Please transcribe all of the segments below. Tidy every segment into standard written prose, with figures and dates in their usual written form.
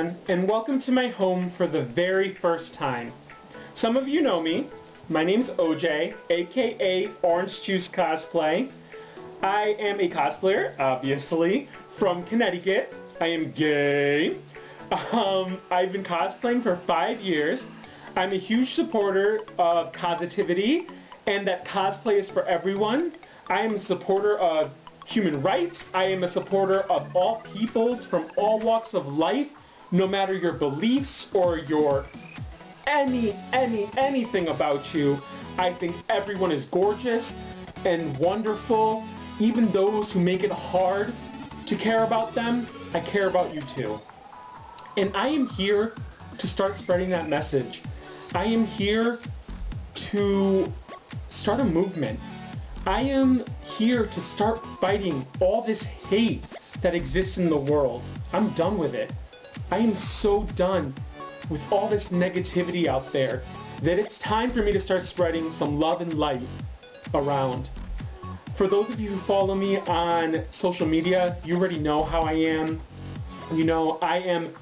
everyone, and welcome to my home for the very first time. Some of you know me. My name's OJ, aka Orange Juice Cosplay. I am a cosplayer, obviously, from Connecticut. I am gay. I've been cosplaying for 5 years. I'm a huge supporter of positivity and that cosplay is for everyone. I am a supporter of human rights. I am a supporter of all peoples from all walks of life, no matter your beliefs or your anything about you. I think everyone is gorgeous and wonderful. Even those who make it hard to care about them, I care about you too. And I am here to start spreading that message. I am here to start a movement. I am here to start fighting all this hate that exists in the world. I'm done with it. I am so done with all this negativity out there that it's time for me to start spreading some love and light around. For those of you who follow me on social media, you already know how I am. You know, I am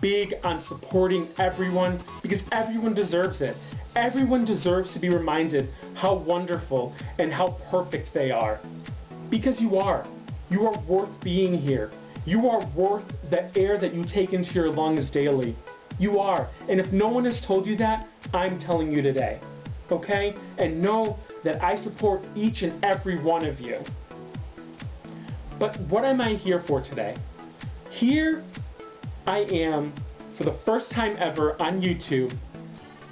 big on supporting everyone because everyone deserves it. Everyone deserves to be reminded how wonderful and how perfect they are. Because you are. You are worth being here. You are worth the air that you take into your lungs daily. You are. And if no one has told you that, I'm telling you today. Okay? And know that I support each and every one of you. But what am I here for today? Here I am, for the first time ever on YouTube,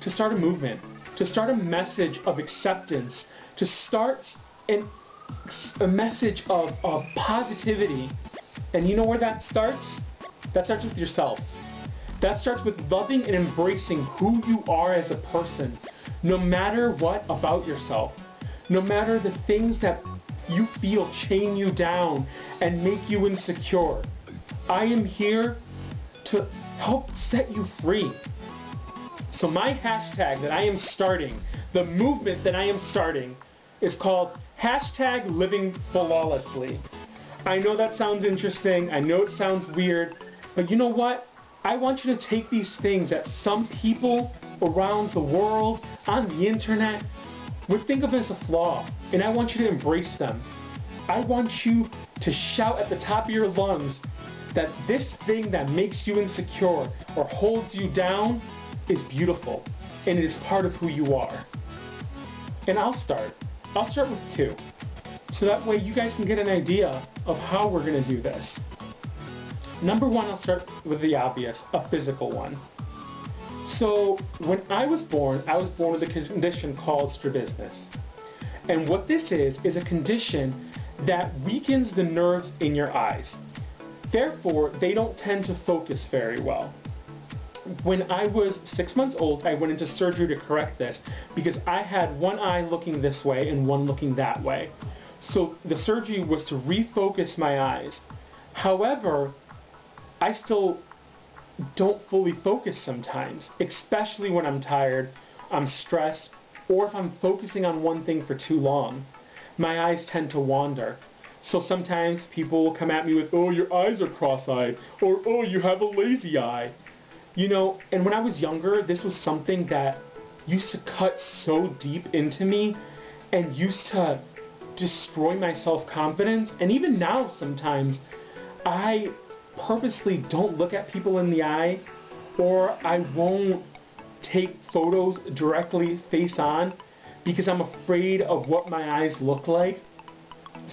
to start a movement, to start a message of acceptance, to start a message of positivity. And you know where that starts? That starts with yourself. That starts with loving and embracing who you are as a person, no matter what about yourself, no matter the things that you feel chain you down and make you insecure. I am here to help set you free. So my hashtag that I am starting, the movement that I am starting, is called #LivingFlawlessly. I know that sounds interesting, I know it sounds weird, but you know what? I want you to take these things that some people around the world, on the internet, would think of as a flaw, and I want you to embrace them. I want you to shout at the top of your lungs that this thing that makes you insecure or holds you down is beautiful, and it is part of who you are. And I'll start with 2, so that way you guys can get an idea of how we're gonna do this. Number 1, I'll start with the obvious, a physical one. So when I was born with a condition called strabismus. And what this is a condition that weakens the nerves in your eyes. Therefore, they don't tend to focus very well. When I was 6 months old, I went into surgery to correct this because I had one eye looking this way and one looking that way. So the surgery was to refocus my eyes. However, I still don't fully focus sometimes, especially when I'm tired, I'm stressed, or if I'm focusing on one thing for too long. My eyes tend to wander. So sometimes people will come at me with, oh, your eyes are cross-eyed, or oh, you have a lazy eye. You know, and when I was younger, this was something that used to cut so deep into me and used to destroy my self-confidence. And even now, sometimes, I purposely don't look at people in the eye, or I won't take photos directly face on because I'm afraid of what my eyes look like.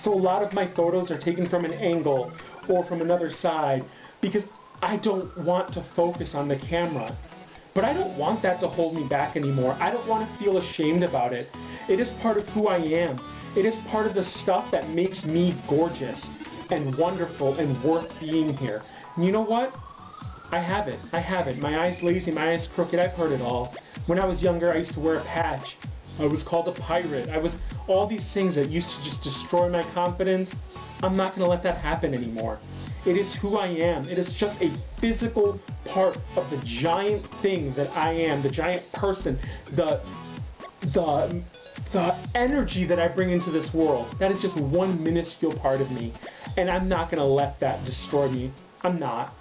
So a lot of my photos are taken from an angle or from another side because I don't want to focus on the camera. But I don't want that to hold me back anymore. I don't want to feel ashamed about it. It is part of who I am. It is part of the stuff that makes me gorgeous and wonderful and worth being here. And you know what? I have it. My eye's lazy, my eye's crooked, I've heard it all. When I was younger, I used to wear a patch. I was called a pirate. I was all these things that used to just destroy my confidence. I'm not gonna let that happen anymore. It is who I am. It is just a physical part of the giant thing that I am, the giant person, the energy that I bring into this world. That is just one minuscule part of me. And I'm not gonna let that destroy me. I'm not.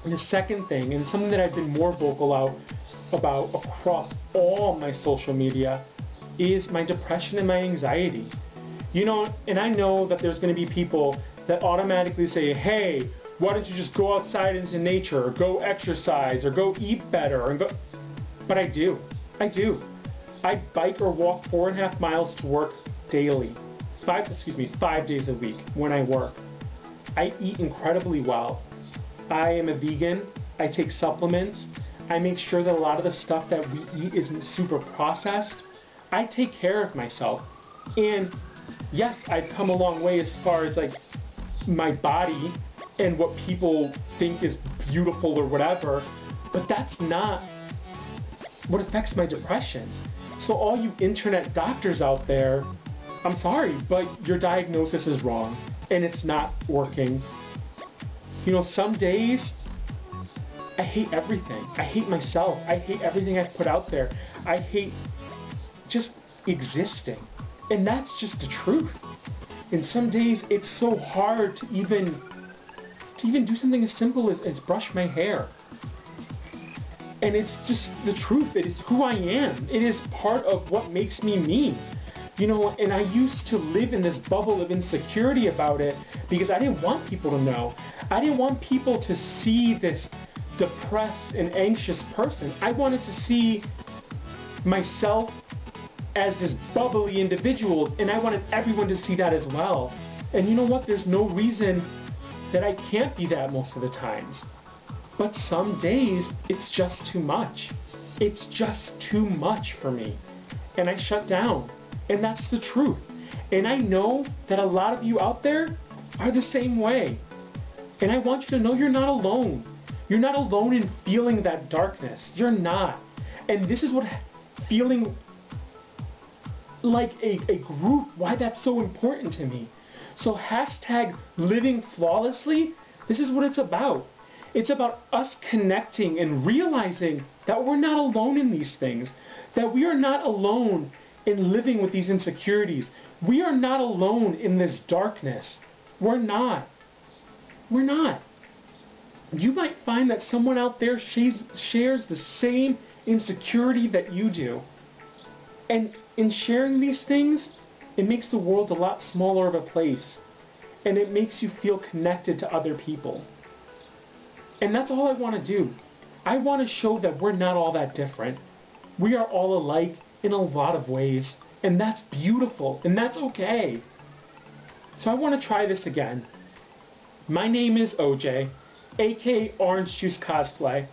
And the second thing, and something that I've been more vocal out about across all my social media, is my depression and my anxiety. You know, and I know that there's going to be people that automatically say, hey, why don't you just go outside into nature, or go exercise, or go eat better, and go. But I do. I bike or walk 4.5 miles to work daily. 5 days a week when I work. I eat incredibly well. I am a vegan. I take supplements. I make sure that a lot of the stuff that we eat isn't super processed. I take care of myself. And yes, I've come a long way as far as like my body and what people think is beautiful or whatever, but that's not what affects my depression. So all you internet doctors out there, I'm sorry, but your diagnosis is wrong and it's not working. You know, some days I hate everything. I hate myself. I hate everything I've put out there. I hate just existing. And that's just the truth. And some days it's so hard to even do something as simple as brush my hair. And it's just the truth. It is who I am. It is part of what makes me me. You know, and I used to live in this bubble of insecurity about it because I didn't want people to know. I didn't want people to see this depressed and anxious person. I wanted to see myself as this bubbly individual, and I wanted everyone to see that as well. And you know what? There's no reason that I can't be that most of the times. But some days, it's just too much. It's just too much for me. And I shut down. And that's the truth. And I know that a lot of you out there are the same way. And I want you to know you're not alone. You're not alone in feeling that darkness. You're not. And this is what feeling like a group, why that's so important to me. So hashtag living flawlessly, this is what it's about. It's about us connecting and realizing that we're not alone in these things, that we are not alone in living with these insecurities. We are not alone in this darkness. We're not. We're not. You might find that someone out there shares the same insecurity that you do. And in sharing these things, it makes the world a lot smaller of a place. And it makes you feel connected to other people. And that's all I want to do. I want to show that we're not all that different. We are all alike in a lot of ways. And that's beautiful. And that's okay. So I want to try this again. My name is OJ, aka Orange Juice Cosplay.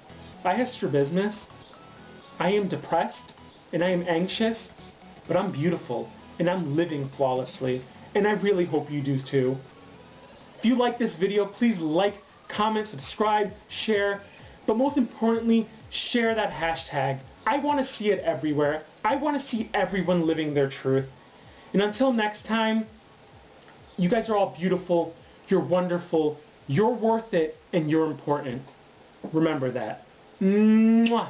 I have strabismus. I am depressed. And I am anxious. But I'm beautiful. And I'm living flawlessly. And I really hope you do too. If you like this video, please like, comment, subscribe, share, but most importantly, share that hashtag. I want to see it everywhere. I want to see everyone living their truth. And until next time, you guys are all beautiful, you're wonderful, you're worth it, and you're important. Remember that. Mwah.